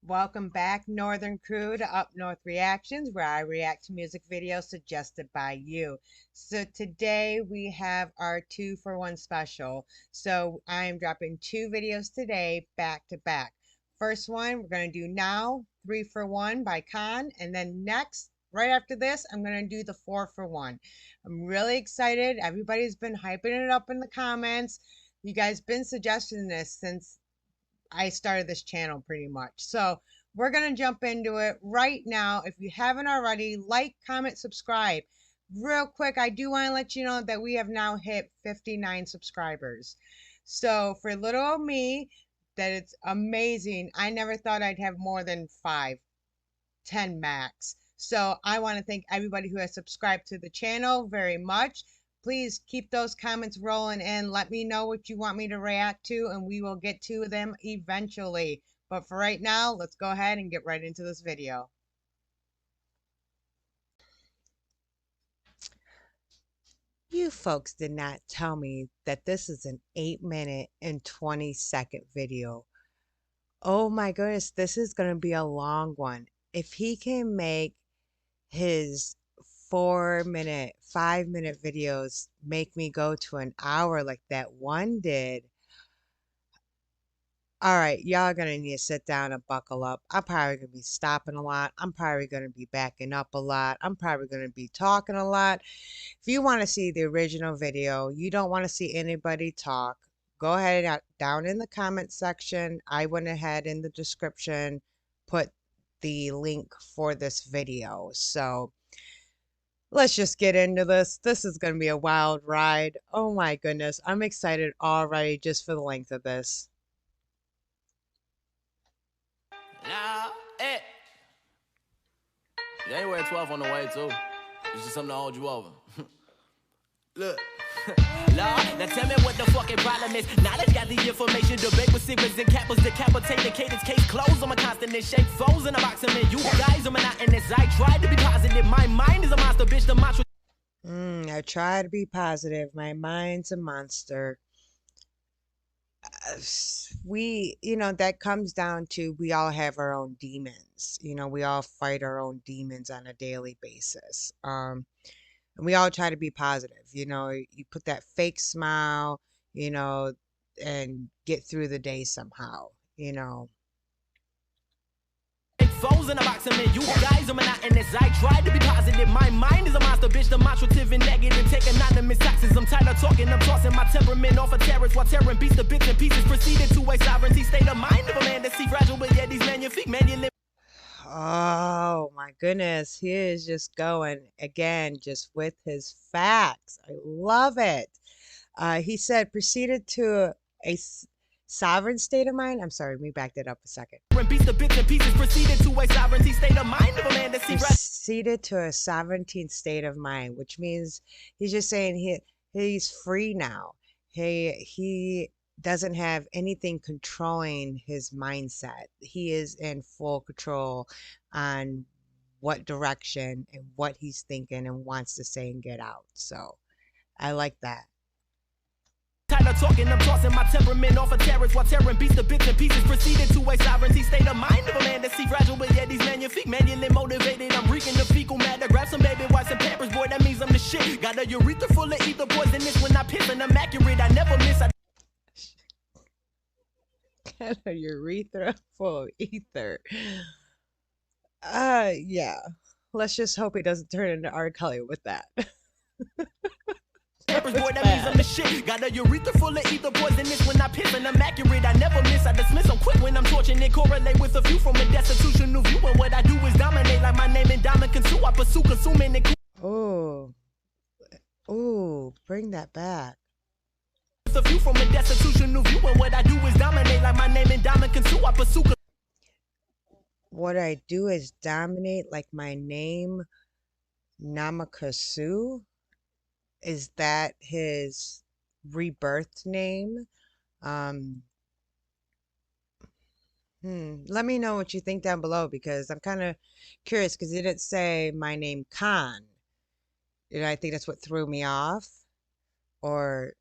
Welcome back, Northern Crew, to Up North Reactions, where I react to music videos suggested by you. So today we have our 2-for-1 special. So I am dropping 2 videos today back to back. First one we're going to do now, 3-for-1 by K.A.A.N. And then next, right after this, I'm going to do the 4-for-1. I'm really excited. Everybody's been hyping it up in the comments. You guys been suggesting this since I started this channel pretty much. So we're going to jump into it right now. If you haven't already, like, comment, subscribe. Real quick, I do want to let you know that we have now hit 59 subscribers. So for little old me, that it's amazing. I never thought I'd have more than 5, 10 max. So I want to thank everybody who has subscribed to the channel very much. Please keep those comments rolling in. Let me know what you want me to react to, and we will get to them eventually. But for right now, let's go ahead and get right into this video. You folks did not tell me that this is an 8-minute and 20-second video. Oh my goodness, this is going to be a long one. If he can make his 4-minute, 5-minute videos make me go to an hour like that one did. All right, y'all gonna need to sit down and buckle up. I'm probably gonna be stopping a lot. I'm probably gonna be backing up a lot. I'm probably gonna be talking a lot. If you want to see the original video, you don't want to see anybody talk, go ahead down in the comment section. I went ahead in the description, put the link for this video. So let's just get into this. This is going to be a wild ride. Oh my goodness. I'm excited already just for the length of this. Nah, eh. January 12th on the way, too. It's just something to hold you over. Look. Lord, now tell me what the fucking problem is. Now that got the information, debate with sigmas and capitals, decapitated cadence, case closed. I'm a constant in shape, foes in a box of men. You guys are monotonous. I tried to be positive. My mind is a monster, bitch. The mantra. I try to be positive. My mind's a monster. That comes down to we all have our own demons. We all fight our own demons on a daily basis. And we all try to be positive. You put that fake smile, and get through the day somehow. Foes in a box of men. You guys are monotonous. I tried to be positive. My mind is a monster, bitch. Demonstrative and negative. Take anonymous taxes. I'm tired of talking. I'm tossing my temperament off a terrace while tearing beats to bits and pieces. Proceeded to a sovereignty state of mind of a man that see fragile, but yet he's magnifique. Oh my goodness. He is just going again, just with his facts. I love it. He said, proceeded to a sovereign state of mind. I'm sorry, let me back that up a second. Proceeded to a sovereignty state of mind of a man that proceeded to a sovereignty state of mind, which means he's just saying he's free now. He doesn't have anything controlling his mindset. He is in full control on what direction and what he's thinking and wants to say and get out. So I like that. Tired of talking, I'm tossing my temperament off a terrace while tearing beats to bits and pieces. Proceeded to a sovereignty state of mind of a man that see fragile, but yet he's magnifique, manually motivated. I'm reeking the fecal matter. Grab some baby wipes and pampers, boy, that means I'm the shit. Got a urethra full of ether poisonous when I piss and I'm accurate. I never miss. Got a urethra full of ether. Yeah. Let's just hope he doesn't turn into R. Kelly with that. Boy, that means I'm the shit. Got a urethra full of ether poisonous when I piss and I'm accurate. I never miss. I dismiss. I'm quick when I'm torching it. Correlate with a few from a destitutional view. And what I do is dominate like my name in Diamond Consume. I pursue consuming it. Oh. Oh, bring that back. A few from a destitutional view. And what I do is dominate like my name in Diamond Consume. I pursue. What I do is dominate like my name Namakasu. Is that his rebirth name? Let me know what you think down below, because I'm kind of curious, because he didn't say my name K.A.A.N. I think that's what threw me off. Or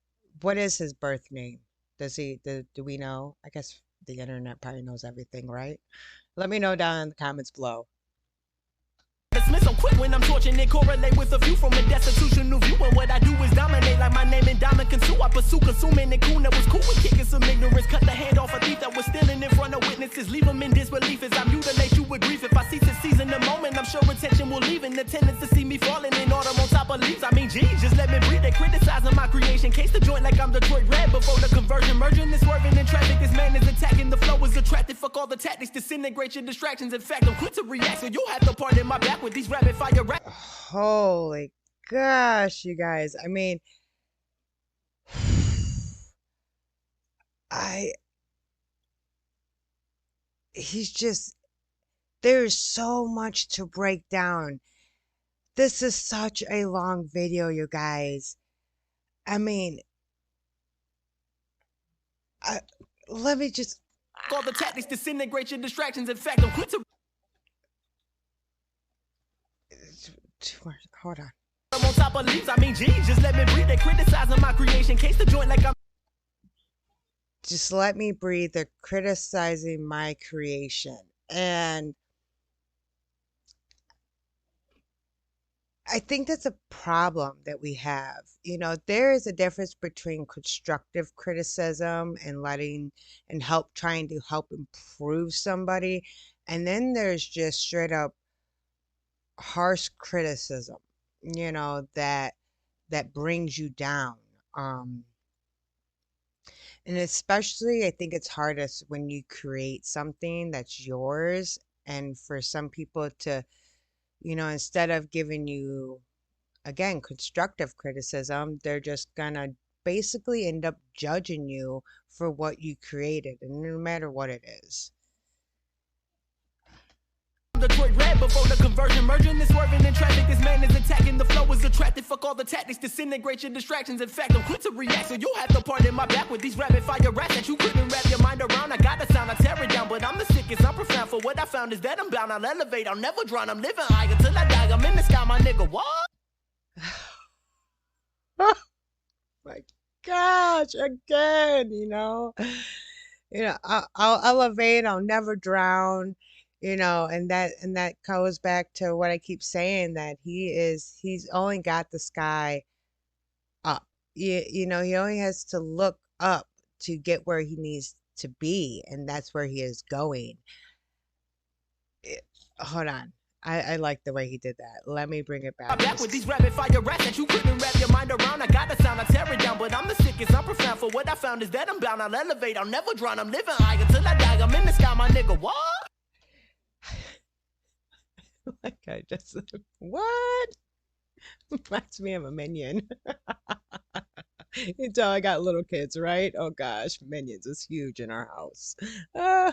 what is his birth name? Do we know? I guess the internet probably knows everything, right? Let me know down in the comments below. Dismiss, I'm quick when I'm torching it. Correlate with a view from a destitutional view. And what I do is dominate like my name in Diamond Consu. I pursue consuming the coon that was cool with kicking some ignorance. Cut the hand off a thief that was stealing in front of witnesses. Leave them in disbelief as I mutilate you with grief. If I cease to season the moment, I'm sure attention will leave. And the tendency to see me falling in autumn on top of leaves. I mean, geez, just let me breathe. They criticizing my creation. Case the joint like I'm Detroit Red before the conversion. Merging and swerving in traffic. This man is attacking. The flow is attractive. Fuck all the tactics. Disintegrate your distractions. In fact, I'm quick to react. So you'll have to pardon my back with these rapid fire rap. Holy gosh, you guys. I mean, I he's just there's so much to break down. This is such a long video, you guys. I mean, I, let me just All the tactics disintegrate your distractions. In fact, I'm quick to hold on. I'm on top of leaves. I mean, geez, just let me breathe. They criticizing my creation. Case the joint like I'm Just let me breathe. They're criticizing my creation. And I think that's a problem that we have. You know, there is a difference between constructive criticism and trying to help improve somebody. And then there's just straight up harsh criticism, you know, that brings you down. Um, and especially I think it's hardest when you create something that's yours and for some people to, you know, instead of giving you again, constructive criticism, they're just gonna basically end up judging you for what you created, and no matter what it is. Detroit Red before the conversion. Merging and swerving in traffic. This man is attacking. The flow is attractive. Fuck all the tactics. Disintegrate your distractions. In fact, I'm quick to react. So you'll have to pardon my back with these rapid fire raps that you couldn't wrap your mind around. I got the sound. I tear it down. But I'm the sickest. I'm profound. For what I found is that I'm bound. I'll elevate. I'll never drown. I'm living high until I die. I'm in the sky, my nigga. What? Oh my gosh, again, I'll elevate, I'll never drown, and that goes back to what I keep saying, that he's only got the sky up. He only has to look up to get where he needs to be, and that's where he is going. Hold on. I like the way he did that. Let me bring it back. Back with these rapid fire raps that you couldn't wrap your mind around. I got the sound, I tear it down, but I'm the sickest. I'm profound. For what I found is that I'm bound. I'll elevate. I'll never drown. I'm living high until I die. I'm in the sky, my nigga. What? Like I just what? Reminds me of a Minion. You tell I got little kids, right? Oh gosh, Minions is huge in our house. Uh,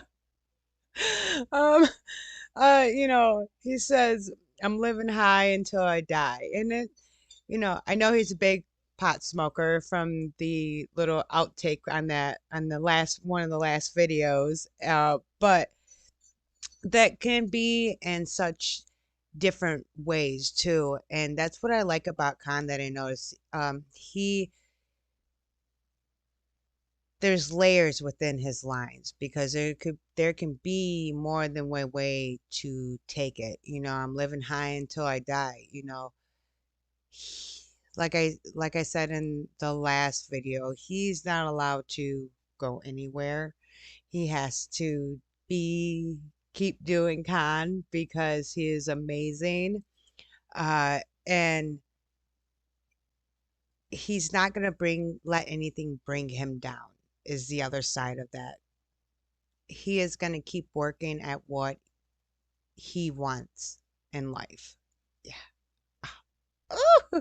um, he says, I'm living high until I die. And I know he's a big pot smoker from the little outtake on the last one of the last videos. But that can be in such different ways too. And that's what I like about K.A.N that I noticed. There's layers within his lines because there can be more than one way to take it. I'm living high until I die. Like I said in the last video, he's not allowed to go anywhere. He has to be keep doing K.A.N because he is amazing. And he's not gonna let anything bring him down, is the other side of that. He is going to keep working at what he wants in life. Yeah.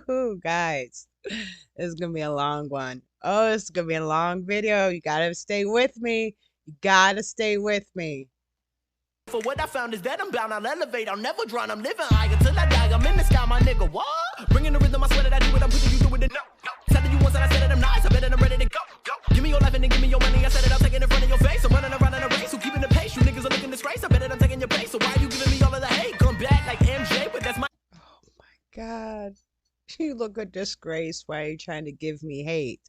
Oh, guys, this is going to be a long one. Oh, this is going to be a long video. You got to stay with me. You got to stay with me. For what I found is that I'm bound. I'll elevate. I'll never drown. I'm living high until I die. I'm in the sky, my nigga. What? Bringing the rhythm. I swear that I do it. I'm putting you through with it. No. Said that you once and I said that I'm nice. I bet that I'm ready to go. Give me your life and then give me your money. I said it. I'll take it in front of your face. I'm running around in a race. So keeping the pace. You niggas are looking disgrace. I bet that I'm taking your pace. So why are you giving me all of the hate? Come back like MJ, but that's my. Oh my God. You look a disgrace. Why are you trying to give me hate?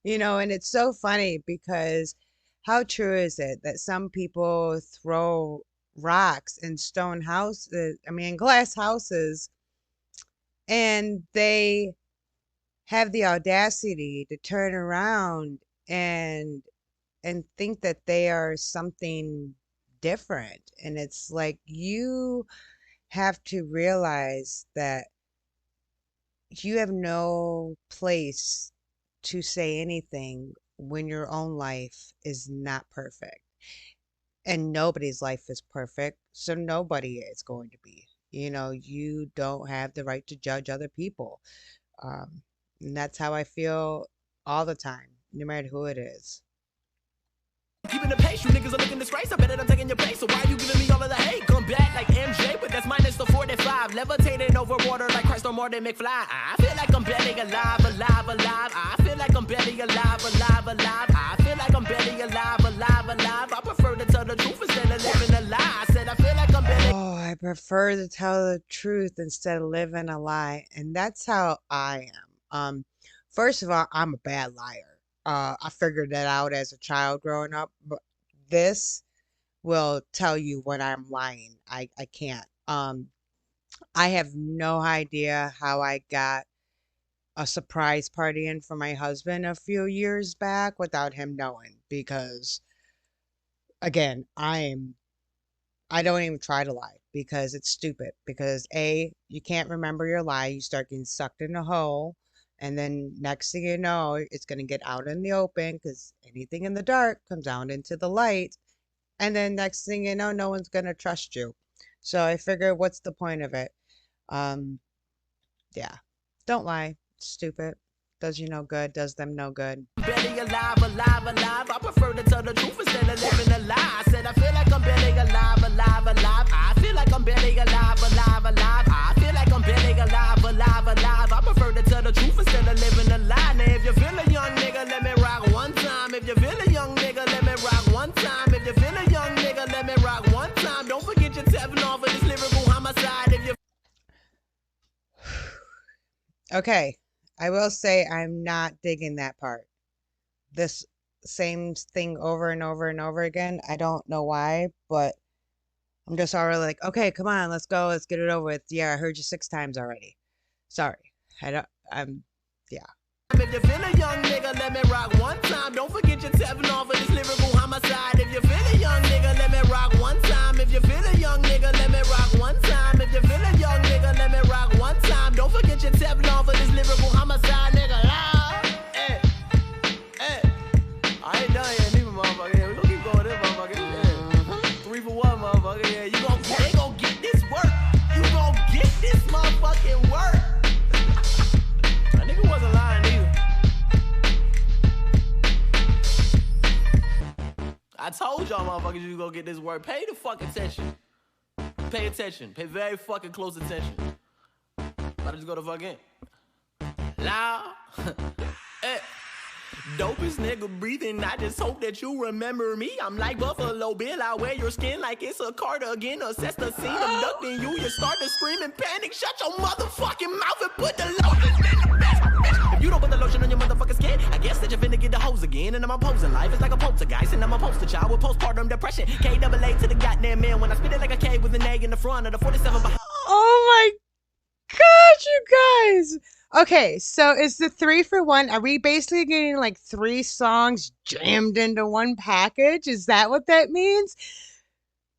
And it's so funny because how true is it that some people throw rocks and stone houses, I mean, glass houses, and they have the audacity to turn around and think that they are something different. And it's like you have to realize that you have no place to say anything when your own life is not perfect. And nobody's life is perfect, so nobody is going to be. You don't have the right to judge other people. Um, and that's how I feel all the time, no matter who it is. Keeping the pace, you niggas are looking disgrace. I bet that I'm taking your place. So why are you giving me all of the hate? Come back like MJ, but that's minus the 45. Levitating over water like Christ or Martin McFly. I feel like I'm barely alive, alive, alive. I feel like I'm barely alive, alive, alive. I feel like I'm barely alive, alive, alive. I prefer to tell the truth instead of living a lie. I said I feel like I'm barely. Oh, I prefer to tell the truth instead of living a lie. And that's how I am. First of all, I'm a bad liar. I figured that out as a child growing up, but this will tell you when I'm lying. I can't. I have no idea how I got a surprise party in for my husband a few years back without him knowing because again, I don't even try to lie because it's stupid. Because A, you can't remember your lie, you start getting sucked in a hole, and then next thing you know, it's going to get out in the open because anything in the dark comes out into the light, and then next thing you know, no one's going to trust you. So I figure, what's the point of it? Um, yeah, don't lie. It's stupid. Does you no good. Does them no good. Barely alive, alive, alive. I prefer to tell the truth instead of living a lie. I said I feel like I'm barely alive, alive, alive. I feel like I'm barely alive, alive, alive. I feel like I'm barely alive, alive, alive. I prefer to tell the truth instead of living a lie. Now if you feel a young nigga, let me rock one time. If you feel a young nigga, let me rock one time. If you feel a young nigga, let me rock one time. Don't forget you're tapping off of this lyrical homicide. If you Okay, I will say I'm not digging that part. This same thing over and over and over again. I don't know why, but I'm just already like, okay, come on, let's go, let's get it over with. Yeah, I heard you 6 times already. Sorry. I don't, yeah. If you feel a young nigga, let me rock one time. Don't forget you're tapping off of this lyrical homicide. If you feel a young nigga, let me rock one time. If you feel a young nigga, let me rock one time. If you feel a young nigga, let me rock one time. Don't forget you're tapping off of this lyrical homicide, nigga. Ah, hey, hey. I ain't done yet, neither, motherfucker. Yeah, we gon' keep going this, motherfucker. Yeah. 3 for 1, motherfucker. Yeah, they gon' get this work. You gon' get this motherfucking work. That nigga wasn't lying either. I told y'all motherfuckers you gonna get this work. Pay the fucking attention. Pay attention. Pay very fucking close attention. About to just go to fucking loud. Hey. Dopest nigga breathing. I just hope that you remember me. I'm like Buffalo Bill. I wear your skin like it's a cardigan. Assess the scene, abducting you. You start to scream and panic. Shut your motherfucking mouth and put the lotion in the best. If you don't put the lotion on your motherfucking skin, I guess that you're finna get the hose again. And I'm opposing life. It's like a poltergeist. And I'm a poster child with postpartum depression. K.A.A.N to the goddamn man. When I spit it like a K with an A in the front of the 47 behind. Oh my gosh, you guys. Okay, so it's the 3 for 1. Are we basically getting like 3 songs jammed into one package? Is that what that means?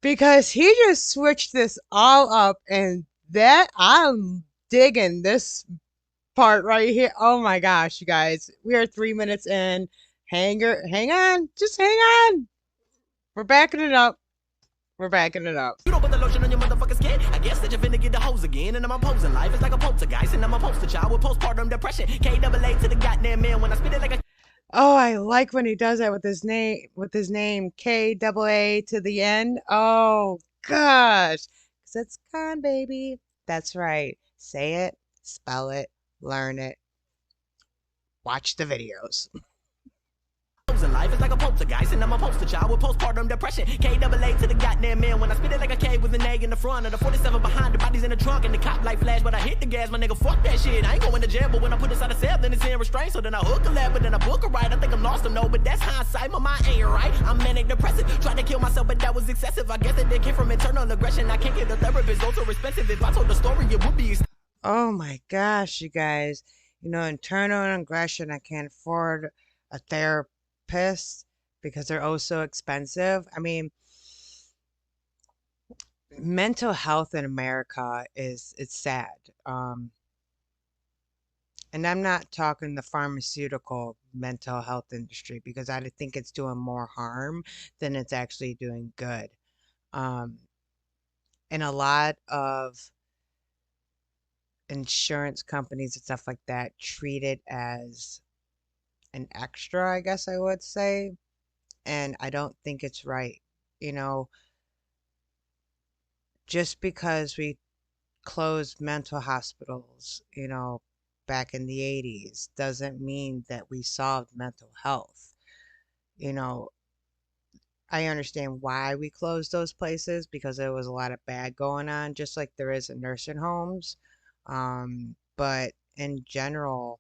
Because he just switched this all up, and that I'm digging this part right here. Oh my gosh, you guys. We are 3 minutes in. Hang on. Just hang on. We're backing it up. We're backing it up. You don't put the lotion on your motherfucking skin. I guess that you're finna get the hose again. And I'm opposing life. It's like a poltergeist. And I'm a poster child with postpartum depression. K.A.A.N to the goddamn man. When I spit it like a. Oh, I like when he does that with his name K.A.A. to the end. Oh gosh. 'Cause it's K.A.A.N, baby. That's right. Say it, spell it, learn it, watch the videos. losing life. It's like a poltergeist, and I'm a poster child with postpartum depression. K.A.A.N to the goddamn man. When I spit it like a K with an A in the front and the 47 behind, the body's in the trunk and the cop light flash. But I hit the gas, my nigga, fuck that shit. I ain't going to jail, but when I put inside a cell, then it's in restraint. So then I hook a lab, but then I book a ride. I think I'm lost, no, but that's hindsight. My mind ain't right. I'm manic depressive. Tried to kill myself, but that was excessive. I guess it came from internal aggression. I can't get a therapist, those are expensive. If I told the story, it would be. Oh my gosh, you guys. Internal aggression, I can't afford a therapist because they're oh so expensive. I mean, mental health in America is it's sad. And I'm not talking the pharmaceutical mental health industry because I think it's doing more harm than it's actually doing good. Um, and a lot of insurance companies and stuff like that treat it as an extra, I guess I would say. And I don't think it's right. You know, just because we closed mental hospitals, back in the 80s, doesn't mean that we solved mental health. You know, I understand why we closed those places because there was a lot of bad going on, just like there is in nursing homes. But in general,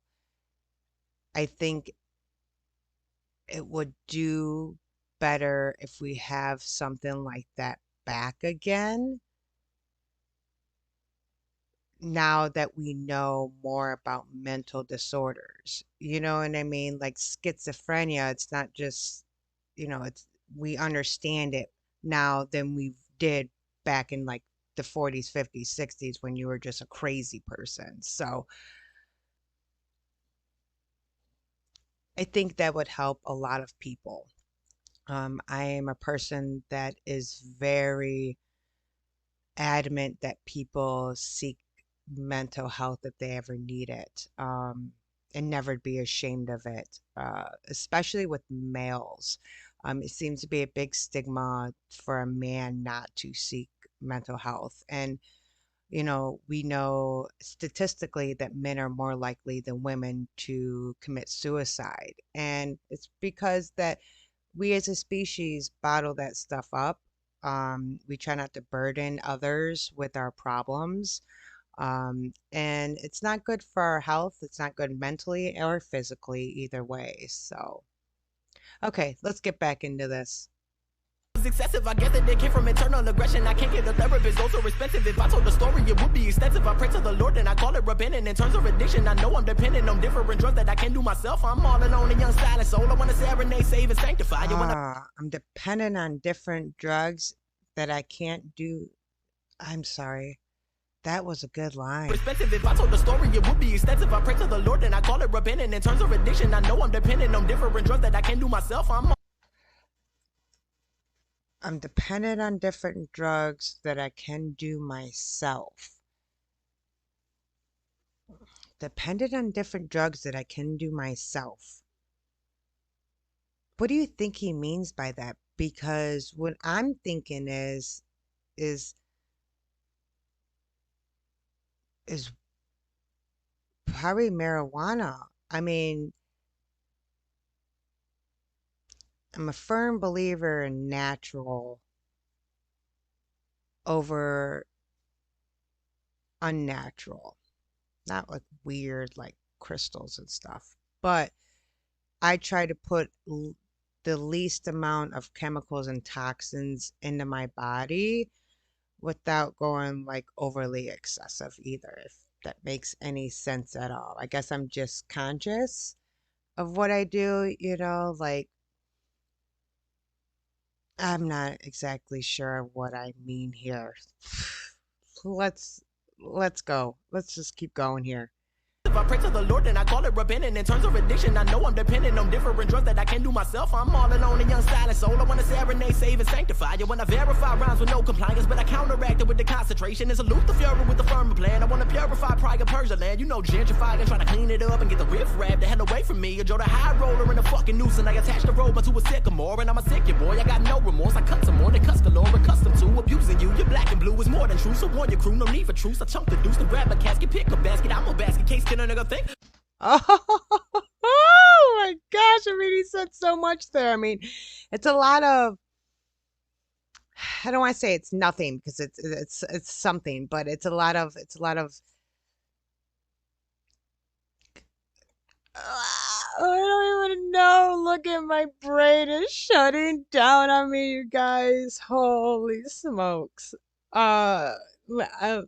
I think it would do better if we have something like that back again now that we know more about mental disorders. You know what I mean? Like schizophrenia, it's not just, it's we understand it now than we did back in like the 40s, 50s, 60s when you were just a crazy person. So I think that would help a lot of people. I am a person that is very adamant that people seek mental health if they ever need it, and never be ashamed of it, especially with males. It seems to be a big stigma for a man not to seek mental health. And, we know statistically that men are more likely than women to commit suicide. And it's because that we as a species bottle that stuff up. We try not to burden others with our problems. And it's not good for our health. It's not good mentally or physically, either way. So, okay, let's get back into this. Excessive, I guess that they came from internal aggression. I can't get a therapist, those are expensive. If I told the story, it would be extensive. I pray to the Lord and I call it repenting. In terms of addiction, I know I'm dependent on different drugs that I can't do myself. I'm all alone, a young silent soul. I want to serenade, save, and sanctify. I'm dependent on different drugs that I can't do. I'm sorry. That was a good line. Expensive. If I told the story, it would be extensive. I pray to the Lord and I call it repenting. In terms of addiction, I know I'm dependent on different drugs that I can't do myself. I'm dependent on different drugs that I can do myself. Dependent on different drugs that I can do myself. What do you think he means by that? Because what I'm thinking is probably marijuana. I mean, I'm a firm believer in natural over unnatural. Not like weird like crystals and stuff. But I try to put the least amount of chemicals and toxins into my body without going like overly excessive either, if that makes any sense at all. I guess I'm just conscious of what I do, like I'm not exactly sure what I mean here. Let's go. Let's just keep going here. I pray to the Lord and I call it repenting. In terms of addiction, I know I'm dependent on different drugs that I can't do myself. I'm all alone, a young silent soul. I want to serenade, save, and sanctify. You want to verify rhymes with no compliance, but I counteract it with the concentration. And salute the fury with the firmer plan. I want to purify pride of Persia land. Gentrify and try to clean it up and get the riff-raff the hell away from me. A Joe the high roller in a fucking noose, and I attach the rope to a sycamore. And I'm a sick boy, I got no remorse. I cut some more than cuss galore, accustomed to abusing you. You're black and blue is more than true, so warn your crew, no need for truce. I chunk the deuce to grab a casket, pick a basket. I'm a basket case, can a nigga think? Oh, oh my gosh, gosh, I mean, he said so much there. I mean, it's a lot of, I don't want to say it's nothing because it's something, but it's a lot of I don't even know. Look at my brain is shutting down on me, you guys. Holy smokes. Uh, uh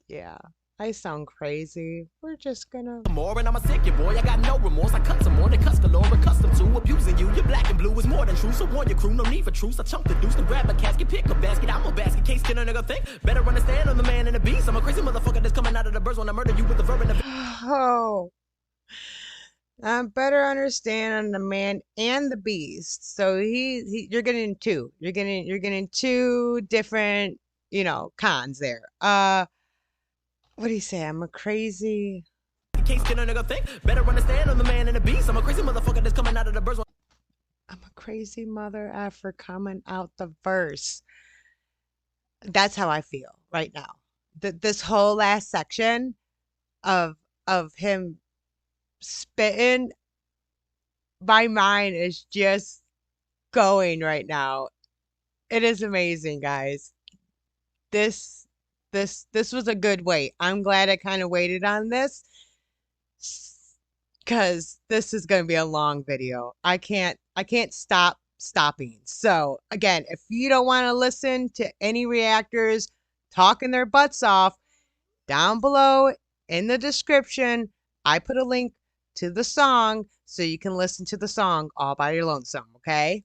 yeah, I sound crazy. We're just gonna. More and I'm a sick your boy. I got no remorse. I cut some more than cuss galore. Accustomed to abusing you. You're black and blue is more than true. So warn your crew, no need for truce. I chunk the deuce and grab a casket, pick a basket. I'm a basket case. Can a nigga think? Better understand I'm the man and the beast. I'm a crazy motherfucker that's coming out of the birds when I murder you with a verb and a. Oh, I better understand on the man and the beast. So you're getting two. You're getting two different, cons there. What do you say? I'm a crazy. Case can a nigga think? Better understand I'm the man and the beast. I'm a crazy motherfucker that's coming out of the birds. I'm a crazy mother effer coming out the verse. That's how I feel right now. This whole last section of him spitting, my mind is just going right now. It is amazing, guys. This this was a good wait. I'm glad I kind of waited on this because this is going to be a long video. I can't stop stopping. So again, if you don't want to listen to any reactors talking their butts off, down below in the description, I put a link to the song so you can listen to the song all by your lonesome, okay?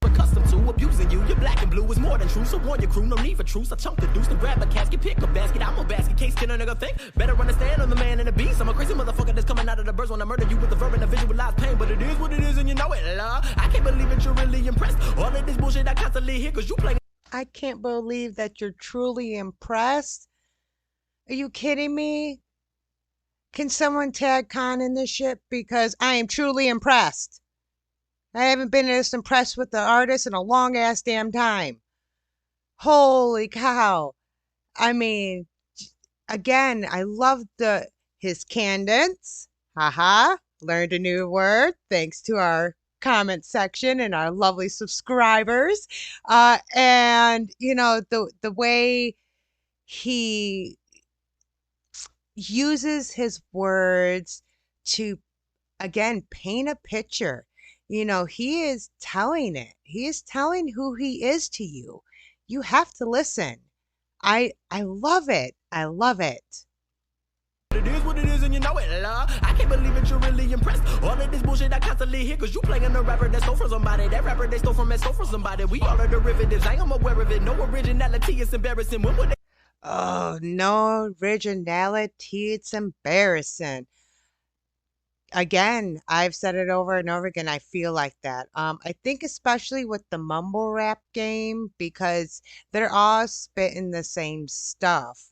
Accustomed to abusing you. You're black and blue is more than true. So warn your crew, no need for truce. I chunk the deuce and grab a casket, pick a basket. I'm a basket case. Can a nigga think? Better understand I'm the man and the beast. I'm a crazy motherfucker that's coming out of the birds when I murder you with a verb and a visualized pain. But it is what it is and you know it, love. I can't believe that you're really impressed. All of this bullshit I constantly hear cause you play. I can't believe that you're truly impressed. Are you kidding me? Can someone tag K.A.A.N in this shit? Because I am truly impressed. I haven't been this impressed with the artist in a long ass damn time. Holy cow. I mean, again, I love his cadence. Haha. Learned a new word thanks to our comment section and our lovely subscribers. And the way he uses his words to again paint a picture. He is telling it. He is telling who he is to you. You have to listen. I love it. I love it. It is what it is and you know it, love. I can't believe that you're really impressed. All of this bullshit I constantly hear cause you playing a rapper that stole from somebody. That rapper they stole from and stole from somebody. We all are derivatives. I am aware of it. No originality, it's embarrassing. When would they? Oh, no originality. It's embarrassing. Again, I've said it over and over again. I feel like that. I think especially with the mumble rap game because they're all spitting the same stuff.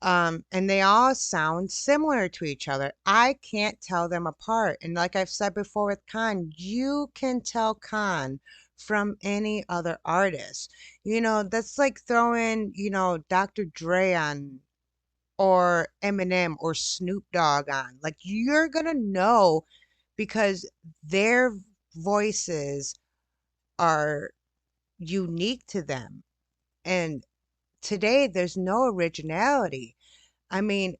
And they all sound similar to each other. I can't tell them apart. And like I've said before with K.A.N, you can tell K.A.N from any other artist. That's like throwing, Dr. Dre on or Eminem or Snoop Dogg on. Like you're gonna know because their voices are unique to them. And today there's no originality. I mean,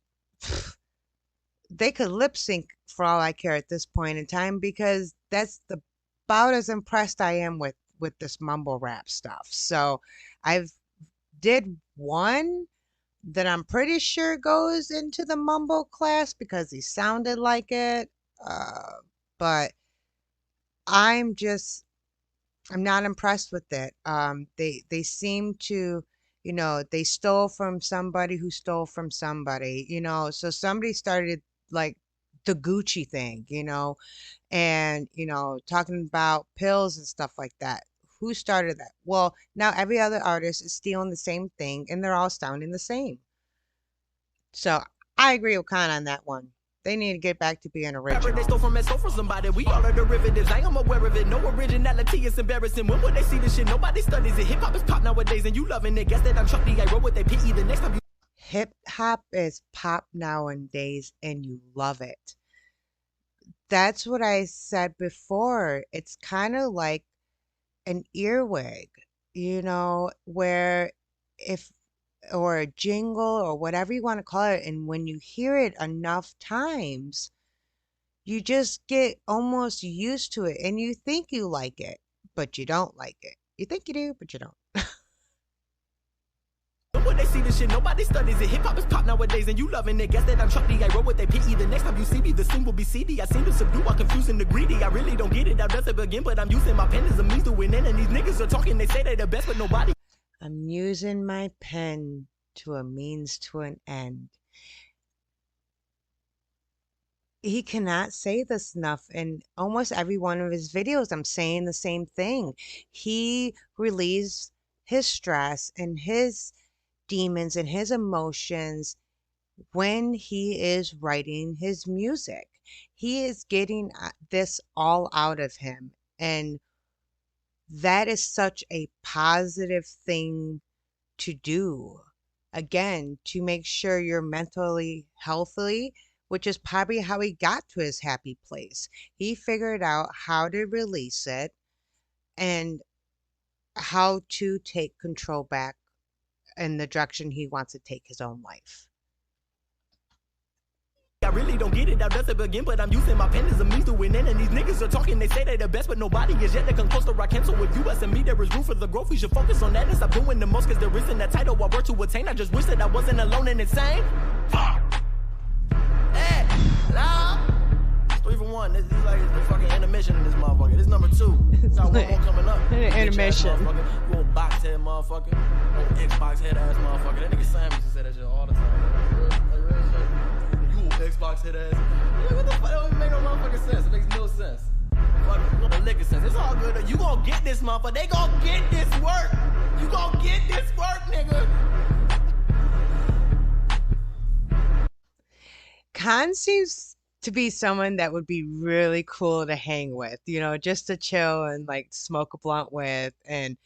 they could lip sync for all I care at this point in time because that's about as impressed I am with this mumble rap stuff. So I've did one that I'm pretty sure goes into the mumble class because he sounded like it. But I'm not impressed with it. They seem to, they stole from somebody who stole from somebody, so somebody started like the Gucci thing, and, talking about pills and stuff like that. Who started that? Well, now every other artist is stealing the same thing and they're all sounding the same. So I agree with K.A.N on that one. They need to get back to being original. They stole from and stole from somebody. We all are derivatives. I am aware of it. No originality, it's embarrassing. When would they see this shit? Nobody studies it. Hip hop is pop nowadays, and you loving it. Guess that I'm Chuck D. I wrote what they pity the next time you. Hip hop is pop nowadays, and you love it. that's what I said before. It's kind of like an earwig, where if, or a jingle or whatever you want to call it, and when you hear it enough times, you just get almost used to it and you think you like it, but you don't like it. You think you do, but you don't. When they see this shit, nobody studies it. Hip hop is pop nowadays, and you loving it. Guess that I'm Chucky. I roll with they PE. The next time you see me, the scene will be CD. I seem to subdue, I'm confusing the greedy. I really don't get it. How does it begin? But I'm using my pen as a means to win in. And these niggas are talking, they say they the best, but nobody. I'm using my pen to a means to an end. He cannot say this enough. In almost every one of his videos, I'm saying the same thing. He relieves his stress and his demons and his emotions when he is writing his music. He is getting this all out of him. And that is such a positive thing to do. Again, to make sure you're mentally healthy, which is probably how he got to his happy place. He figured out how to release it and how to take control back in the direction he wants to take his own life. I really don't get it. How does it begin? But I'm using my pen as a means to win in. And these niggas are talking, they say they the best, but nobody is yet to come close to rockin'. So with US and me, there is room for the growth. We should focus on that and stop doing the most, cause there isn't a title I work to attain. I just wish that I wasn't alone and insane. Fuck! Hey, nah. 3 for 1. This is like the fucking intermission in this motherfucker. This number 2. Got one more coming up. Intermission. You old box head motherfucker. Old Xbox head ass motherfucker. That nigga Sam used to say that shit all the time. Like real shit. You old Xbox head ass. Like, what the fuck? That don't even make no motherfucking sense. It makes no sense. Fuck, the liquor sense. It's all good though. You gon' get this motherfucker. They gon' get this work. You gon' get this work, nigga. K.A.A.N seems to be someone that would be really cool to hang with, just to chill and like smoke a blunt with. And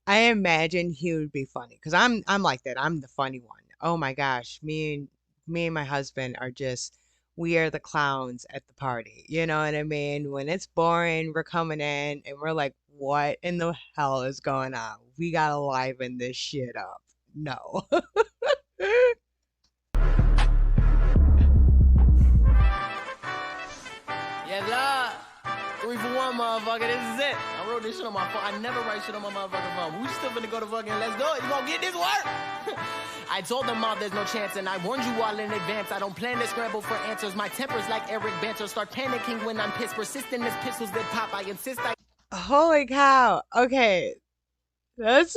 I imagine he would be funny because I'm like that. I'm the funny one. Oh my gosh, me and my husband are just, we are the clowns at the party. You know what I mean? When it's boring, we're coming in and we're like, what in the hell is going on? We gotta liven this shit up. No. Yes, Lord. 3 for 1, motherfucker. This is it. I wrote this shit on my phone. I never write shit on my motherfucking phone. We still finna go to fucking let's go. You gonna get this work? I told them all there's no chance, and I warned you all in advance. I don't plan to scramble for answers. My temper's like Eric Banter. Start panicking when I'm pissed. Persistent as pistols that pop. I insist I. Holy cow. Okay. That's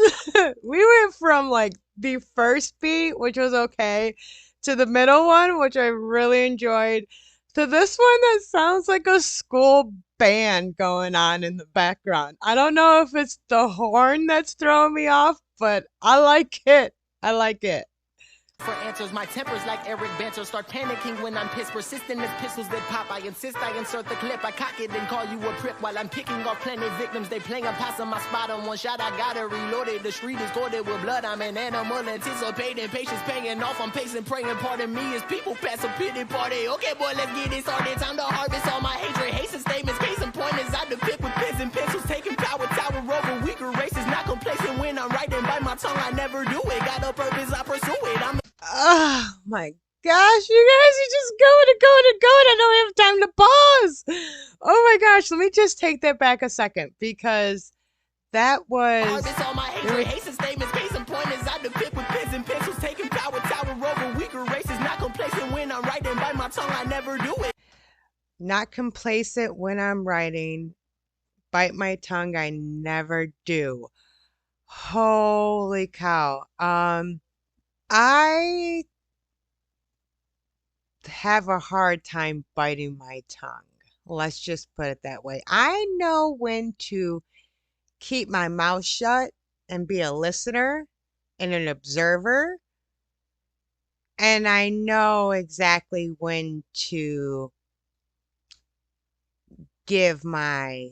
we went from like the first beat, which was okay, to the middle one, which I really enjoyed, to this one that sounds like a school band going on in the background. I don't know if it's the horn that's throwing me off, but I like it. I like it. For answers, my temper's like Eric Banter. Start panicking when I'm pissed. Persistent as pistols that pop. I insist I insert the clip. I cock it and call you a prip while I'm picking off plenty victims. They playing possum. My spot on one shot. I gotta reload it. The street is coated with blood. I'm an animal anticipating. Patience paying off. I'm pacing, praying. Pardon me as people pass a pity party. Okay, boy, let's get it started. Time to harvest all my hatred. Hasten statements. Case in point is I depict with pens and pencils. Taking power, tower over weaker races. Not complacent when I'm writing. Bite my tongue. I never do it. Got a purpose. I pursue it. I'm Oh my gosh, you guys are just going and going and going. I don't have time to pause. Oh my gosh, let me just take that back a second because that was. harvest all my hatred. Hasten statements. Case in point is I depict with pens and pencils. Taking power, tower over weaker races. Not complacent when I'm writing. Bite my tongue. I never do it. Not complacent when I'm writing. Bite my tongue, I never do. Holy cow. I have a hard time biting my tongue. Let's just put it that way. I know when to keep my mouth shut and be a listener and an observer. And I know exactly when to give my,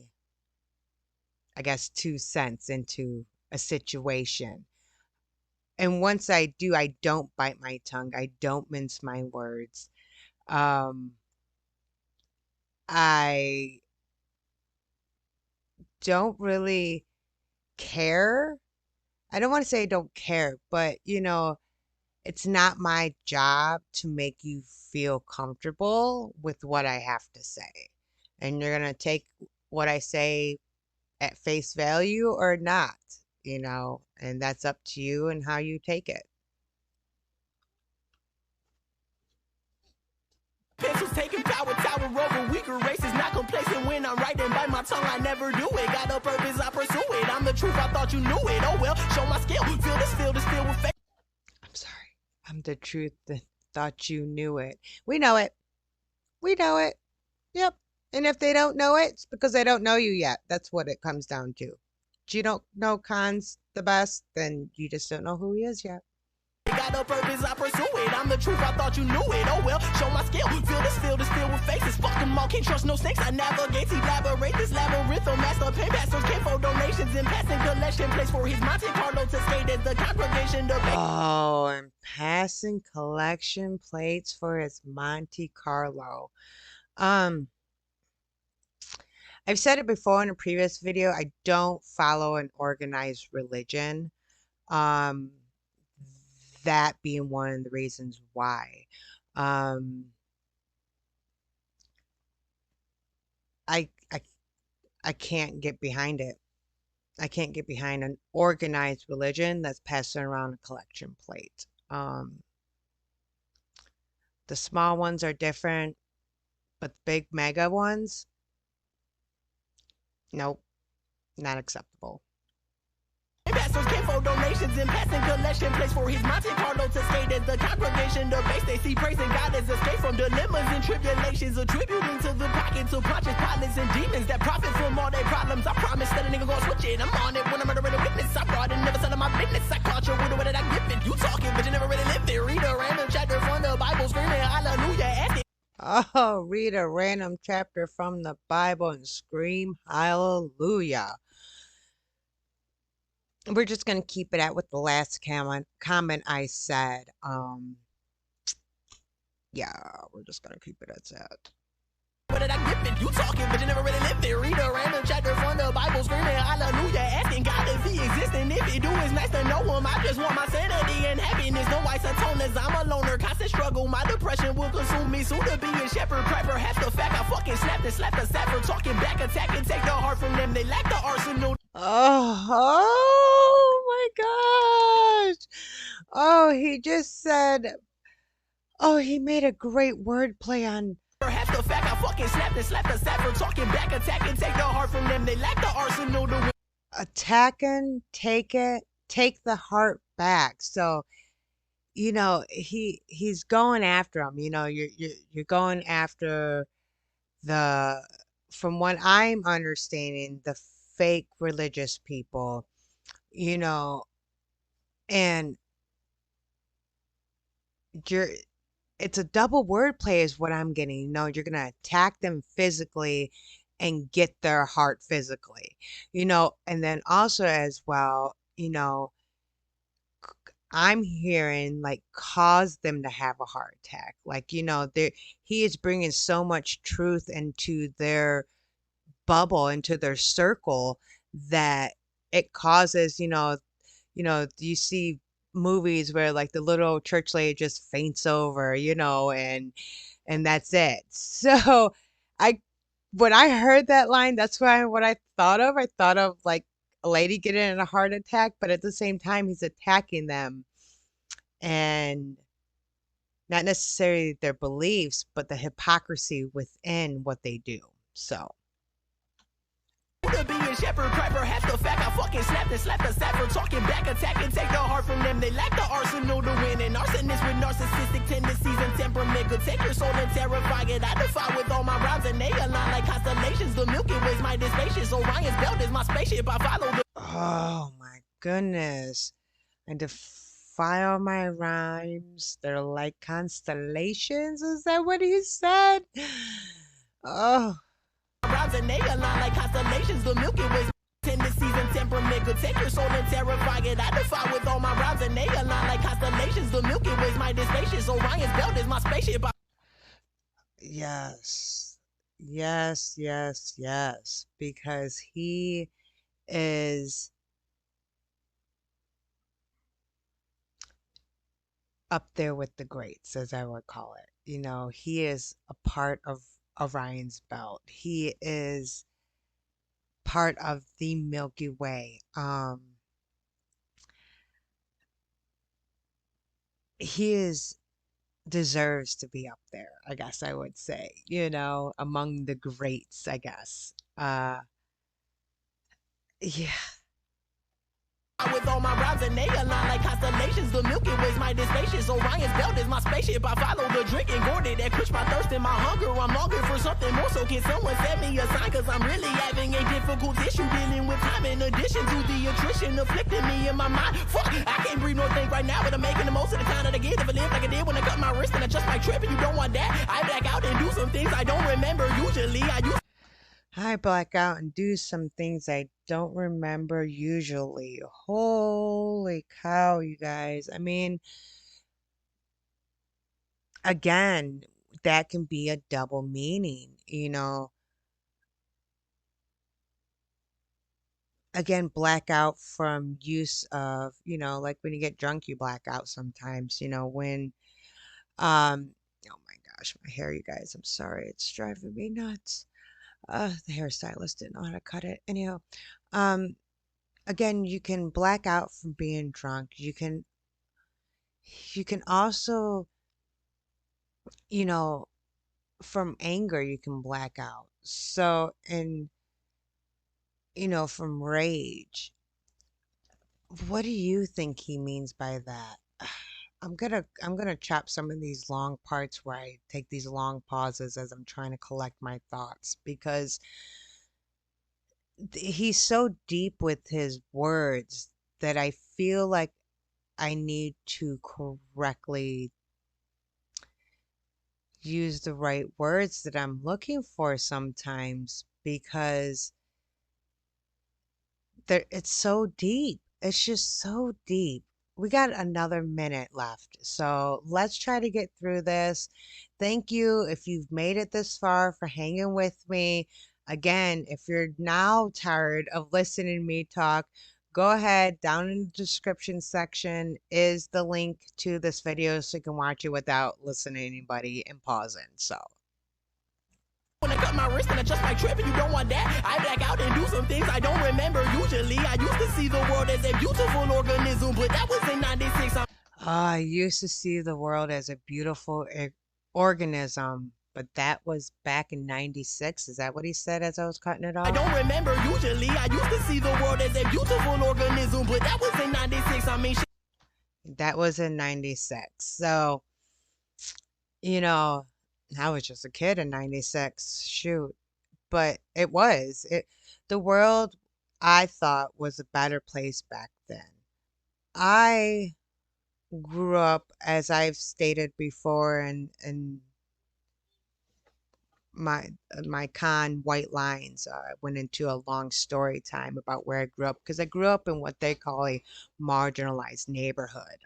I guess, 2 cents into a situation. And once I do, I don't bite my tongue. I don't mince my words. Um, I don't really care. I don't want to say I don't care, but it's not my job to make you feel comfortable with what I have to say. And you're going to take what I say at face value or not, and that's up to you and how you take it. Pencils taking power, tower over weaker races, not complacent when I'm writing by my tongue. I never do it. Got a purpose, I pursue it. I'm the truth, I thought you knew it. Oh well, show my skill. Feel this feel with faith. I'm sorry. I'm the truth that thought you knew it. We know it. We know it. Yep. And if they don't know it, it's because they don't know you yet. That's what it comes down to. If you don't know Khan's the best, then you just don't know who he is yet. Got a purpose, I pursue it. I'm the truth, I thought you knew it. Oh well, show my skill. Feel this feel with faces. Fuck them all, can't trust no snakes. I navigate, elaborate this labyrinth. Master pay pastors, came for donations and passing collection. Place for his Monte Carlo to skate as the congregation debate. Oh, and passing collection plates for his Monte Carlo. I've said it before in a previous video. I don't follow an organized religion. Um, that being one of the reasons why. Um, I I I can't get behind it. I can't get behind an organized religion that's passing around a collection plate. The small ones are different, but the big mega ones, nope, not acceptable. Pastors came for donations and passing collection. Place for his Monte Carlo to skate as the congregation debates. They see praising God as escape from dilemmas and tribulations, attributing to the pockets of conscious pilots and demons that profit from all their problems. I promise that a nigga gon' switch it. I'm on it when I'm murdering a witness. I brought it, never said my business. I caught you with the way that I give it. You talking, but you never really lived it. Read a random chapter from the Bible, screaming hallelujah. Asking, oh, read a random chapter from the Bible and scream hallelujah. We're just going to keep it at with the last comment I said. Yeah, we're just going to keep it at that. what did I give it? You talking, but you never really lived it. Read a random chapter from the Bible, screaming hallelujah. Asking God if he exists, and if he do, it's nice to know him. I just want my sanity and happiness. No isotoners, I'm a loner. Constant struggle, my depression will consume me. Soon to be a shepherd, cry perhaps the fact I fucking snapped and slapped the sapper. Talking back, attack and take the heart from them. They lack the arsenal. Oh my gosh. Oh, he just said, oh, he made a great wordplay on. Perhaps the fact I fucking snapped and slapped the sapper. Talking back, attack and take the heart from them. They lack the arsenal to win. Attacking, take it, take the heart back. So, he's going after him. You're going after the, from what I'm understanding, the fake religious people, and you're it's a double wordplay is what I'm getting. You're gonna attack them physically and get their heart physically, and then also as well, I'm hearing like cause them to have a heart attack. Like, he is bringing so much truth into their bubble, into their circle, that it causes, you see movies where like the little church lady just faints over, and that's it. So I when I heard that line, that's what I thought of. I thought of like a lady getting in a heart attack, but at the same time he's attacking them, and not necessarily their beliefs, but the hypocrisy within what they do. So To be a shepherd, cry perhaps the fact I fucking snapped and slapped the sapper. Talking back, attack and take the heart from them. They lack the arsenal to win. And arsonists with narcissistic tendencies and temperament could take your soul and terrify it. I defy with all my rhymes and they align like constellations. The Milky Way's my spacious. Orion's belt is my spaceship. I follow the. oh my goodness. I defy all my rhymes. They're like constellations. Is that what he said? Oh. Rhymes and they align like constellations. The Milky Way's tendencies and temperament could take your soul and terrify it. I defy with all my rhymes and they align like constellations. The Milky Way's my spacious. Orion's belt is my spaceship. Yes. Yes, yes, yes, because he is up there with the greats, as I would call it. You know, he is a part of Orion's belt. He is part of the Milky Way. He is deserves to be up there, I guess I would say, you know, among the greats, I guess. Yeah. With all my rhymes and they align like constellations. The Milky Way's mighty spacious. Orion's belt is my spaceship. I follow the drink and gourd that quench my thirst and my hunger. I'm longing for something more. So can someone set me a sign? Cause I'm really having a difficult issue dealing with time. In addition to the attrition afflicting me in my mind. Fuck, I can't breathe nor think right now, but I'm making the most of the time that I get. If I live like I did when I cut my wrist and I just might trip, and you don't want that, I back out and do some things I don't remember. Usually I used I black out and do some things I don't remember usually. Holy cow, you guys. I mean, again, that can be a double meaning, you know. Again, black out from use of, you know, like when you get drunk, you black out sometimes, you know, when, oh my gosh, my hair, you guys, I'm sorry, it's driving me nuts. The hairstylist didn't know how to cut it. Anyhow, um, again, you can black out from being drunk. You can also, you know, from anger, you can black out. So, and, you know, from rage. What do you think he means by that? I'm gonna chop some of these long parts where I take these long pauses as I'm trying to collect my thoughts because he's so deep with his words that I feel like I need to correctly use the right words that I'm looking for sometimes because it's so deep. It's just so deep. We got another minute left. So let's try to get through this. Thank you if you've made it this far for hanging with me. Again, if you're now tired of listening to me talk, go ahead down in the description section is the link to this video so you can watch it without listening to anybody and pausing. So when I cut my wrist and I just might trip, and you don't want that, I back out and do some things I don't remember. Usually I used to see the world as a beautiful organism, but that was in 96. I used to see the world as a beautiful organism, but that was back in 96. Is that what he said as I was cutting it I off? don't remember. Usually I used to see the world as a beautiful organism, but that was in 96. I mean, That was in 96. So, you know, I was just a kid in 96. Shoot. But it was. The world I thought was a better place back then. I grew up, as I've stated before, and my K.A.A.N white lines went into a long story time about where I grew up because I grew up in what they call a marginalized neighborhood.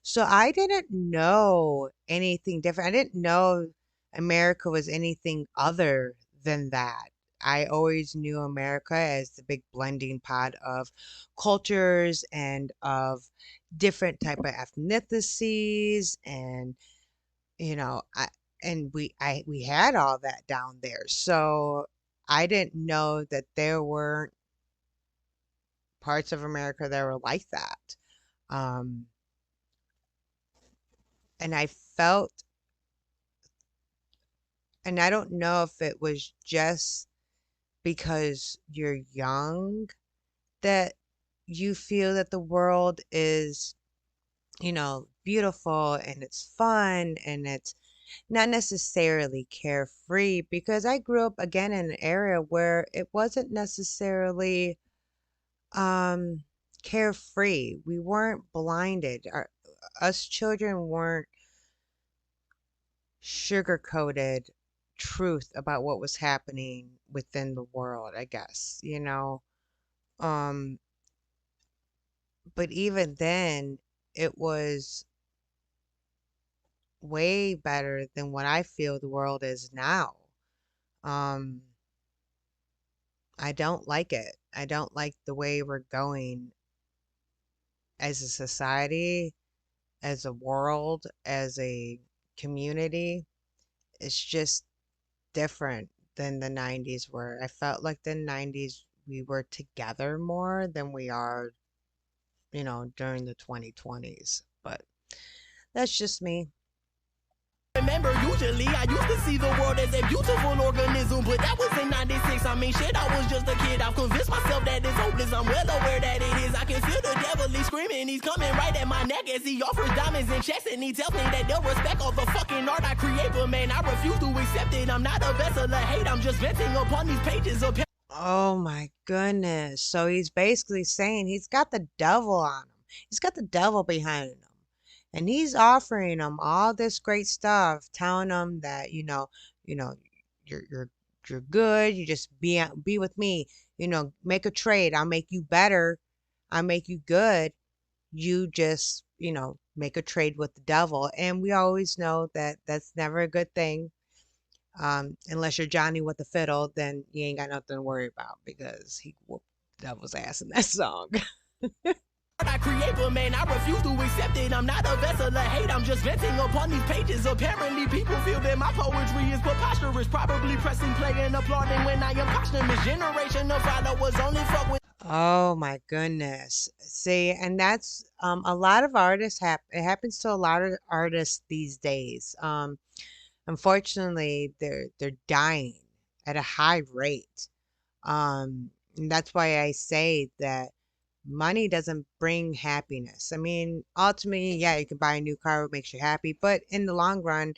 So I didn't know anything different. I didn't know America was anything other than that. I always knew America as the big blending pot of cultures and of different type of ethnicities and you know, we had all that down there. So I didn't know that there weren't parts of America that were like that. Um, and I felt, and I don't know if it was just because you're young that you feel that the world is, you know, beautiful and it's fun and it's not necessarily carefree because I grew up again in an area where it wasn't necessarily um carefree. We weren't blinded. Us children weren't sugar-coated truth about what was happening within the world, I guess, you know. Um but even then it was way better than what I feel the world is now. Um, I don't like it. I don't like the way we're going as a society, as a world, as a community. It's just different than the 90s were. I felt like the 90s we were together more than we are, during the 2020s. But that's just me. Remember, usually I used to see the world as a beautiful organism, but that was in 96. I mean, shit, I was just a kid. I've convinced myself that it's hopeless. I'm well aware that it is. I can feel the devil, he's screaming. He's coming right at my neck as he offers diamonds and checks, and he tells me that they'll respect all the fucking art I create. But man, I refuse to accept it. I'm not a vessel of hate. I'm just venting upon these pages of Oh my goodness. So he's basically saying he's got the devil on him. He's got the devil behind him. And he's offering him all this great stuff, telling him that, you know, you're you're good. You just be with me. Make a trade. I'll make you better. I'll make you good. You just, make a trade with the devil. And we always know that that's never a good thing. Unless you're Johnny with the fiddle, then you ain't got nothing to worry about because he whooped the devil's ass in that song. I create, but man, I refuse to accept it. I'm not a vessel of hate. I'm just venting upon these pages. Apparently, people feel that my poetry is preposterous. Probably pressing play and applauding when I am posthumous. Generation of followers only fuck with. Oh my goodness. See, and that's a lot of artists it happens to a lot of artists these days. Unfortunately, they're dying at a high rate. And that's why I say that money doesn't bring happiness. I mean, ultimately, yeah, you can buy a new car, it makes you happy, but in the long run,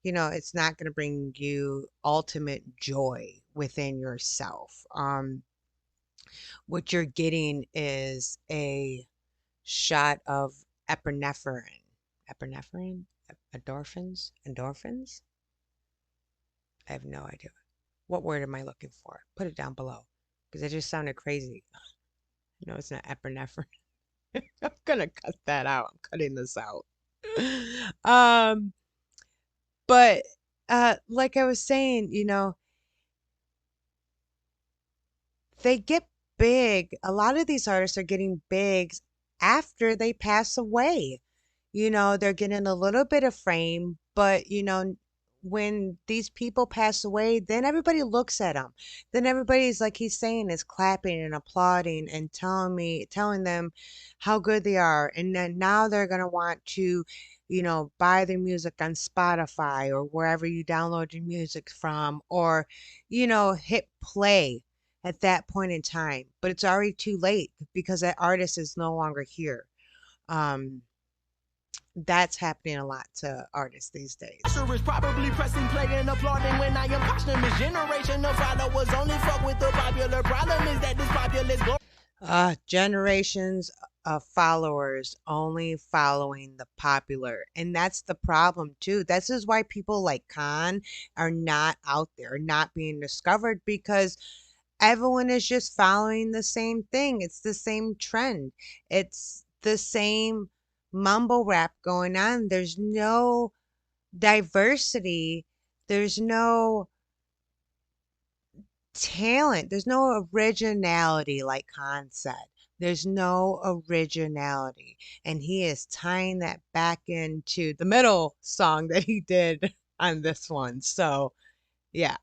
it's not going to bring you ultimate joy within yourself. What you're getting is a shot of epinephrine. Epinephrine? Endorphins? I have no idea. What word am I looking for? Put it down below because it just sounded crazy. No, it's not epinephrine. I'm gonna cut that out. I'm cutting this out. Um, but like I was saying, they get big. A lot of these artists are getting big after they pass away. They're getting a little bit of fame, but when these people pass away, then everybody looks at them. Then everybody's like he's saying is clapping and applauding and telling them how good they are. And then now they're gonna want to, buy their music on Spotify or wherever you download your music from, or, hit play at that point in time. But it's already too late because that artist is no longer here. Um, that's happening a lot to artists these days. Is probably pressing play and applauding when I am posthumous. Generation of followers only fuck with the popular. Problem is that this populace Generations of followers only following the popular. And that's the problem too. This is why people like K.A.A.N are not out there, not being discovered because everyone is just following the same thing. It's the same trend. It's the same mumble rap going on. There's no diversity. There's no talent. There's no originality, like Khan said. There's no originality. And he is tying that back into the middle song that he did on this one. So, yeah.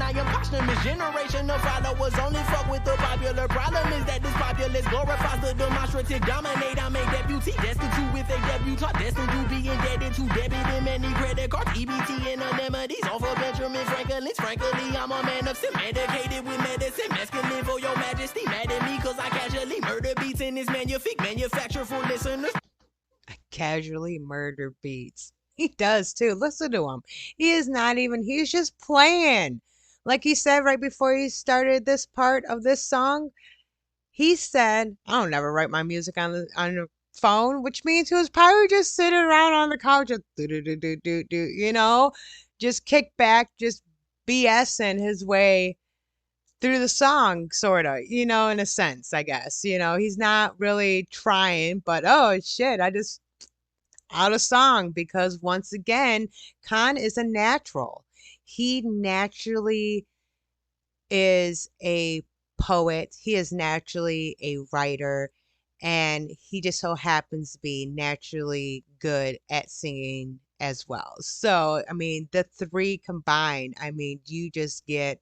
I am posthumous. Generation of followers only fuck with the popular. Problem is that this populace glorifies the demonstrative dominate. I'm a deputy, destitute with a debutante, destined to be indebted to debit in many credit cards, EBT and anemones. All for Benjamin Franklin's. Frankly, I'm a man of sin, medicated with medicine, masculine for your majesty. Mad at me cause I casually murder beats in this manufacture for listeners. I casually murder beats. He does too. Listen to him. He is not even, he's just playing. Like he said right before he started this part of this song, he said, I don't never write my music on the phone, which means he was probably just sitting around on the couch and do do do do do do, just kick back, just BSing his way through the song, sort of, in a sense, I guess. He's not really trying, but oh shit, I just out of song because once again, K.A.A.N is a natural. he naturally is a poet. He is naturally a writer, and he just so happens to be naturally good at singing as well. So, I mean, the three combined, I mean, you just get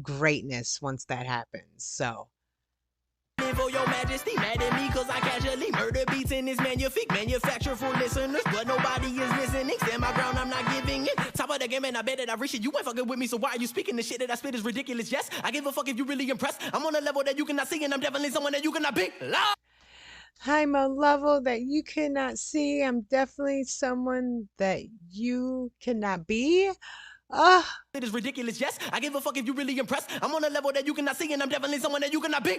greatness once that happens. So, For your majesty, mad at me cause I casually murder beats in this magnifique manufacture for listeners, but nobody is listening. Stand my ground, I'm not giving it. Top of the game and I bet that I reach it. You ain't fucking with me, so why are you speaking? The shit that I spit is ridiculous. Yes, I give a fuck if you really impressed. I'm on a level that you cannot see, and I'm definitely someone that you cannot be. I'm a level that you cannot see. I'm definitely someone that you cannot be. Ah, It is ridiculous. Yes, I give a fuck if you really impressed. I'm on a level that you cannot see, and I'm definitely someone that you cannot be.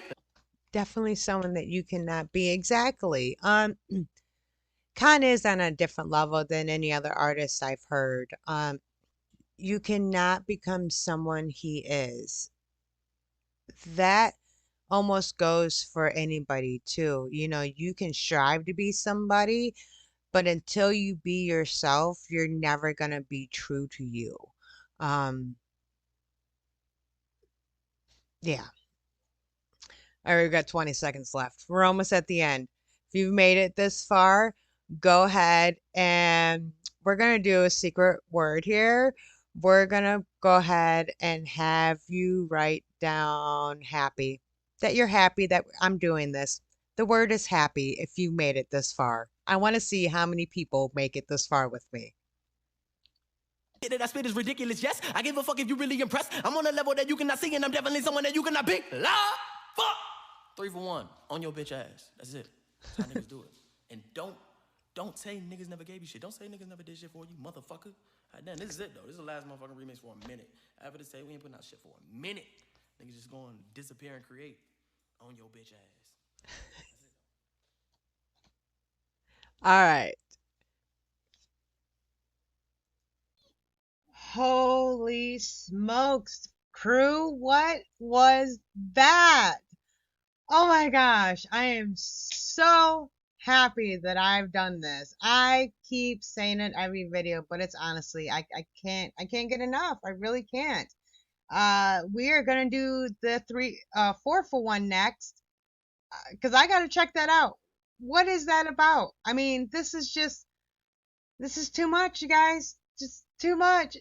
definitely someone that you cannot be. Exactly. Khan is on a different level than any other artist I've heard. You cannot become someone he is. That almost goes for anybody too. You know, you can strive to be somebody, but until you be yourself, you're never gonna be true to you. Um, yeah. All right, we've got 20 seconds left. We're almost at the end. If you've made it this far, go ahead and we're going to do a secret word here. We're going to go ahead and have you write down happy, that you're happy that I'm doing this. The word is happy if you made it this far. I want to see how many people make it this far with me. That I spit is ridiculous. Yes, I give a fuck if you really impressed. I'm on a level that you cannot see, and I'm definitely someone that you cannot be. Fuck. 3 for 1 on your bitch ass. That's it. That's how niggas do it. And don't say niggas never gave you shit. Don't say niggas never did shit for you, motherfucker. Then this is it though. This is the last motherfucking remix for a minute. After this, say we ain't putting out shit for a minute. Niggas just going to disappear and create on your bitch ass. All right. Holy smokes, crew. What was that? Oh my gosh, I am so happy that I've done this. I keep saying it every video, but it's honestly, I can't get enough. I really can't. We are gonna do the 4 for 1 next, because I gotta check that out. What is that about? I mean, this is too much, you guys. Just too much.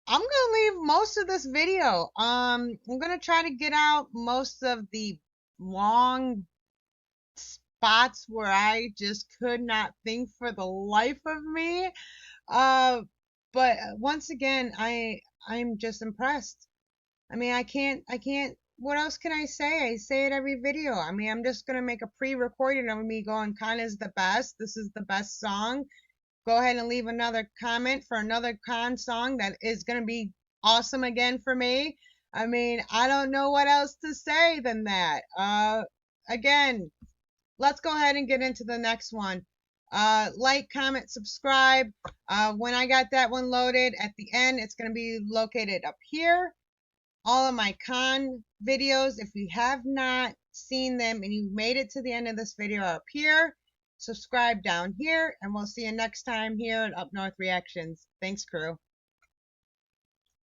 I'm gonna leave most of this video. I'm gonna try to get out most of the long spots where I just could not think for the life of me. Uh, but once again, I'm just impressed. I mean, I can't. What else can I say? I say it every video. I mean, I'm just gonna make a pre-recording of me going, "Kanna's the best. This is the best song." Go ahead and leave another comment for another K.A.A.N song that is going to be awesome again for me. I mean, I don't know what else to say than that. Again, let's go ahead and get into the next one. Like, comment, subscribe. When I got that one loaded at the end, it's going to be located up here. All of my K.A.A.N videos, if you have not seen them and you've made it to the end of this video, are up here. Subscribe down here, and we'll see you next time here at Up North Reactions. Thanks, crew.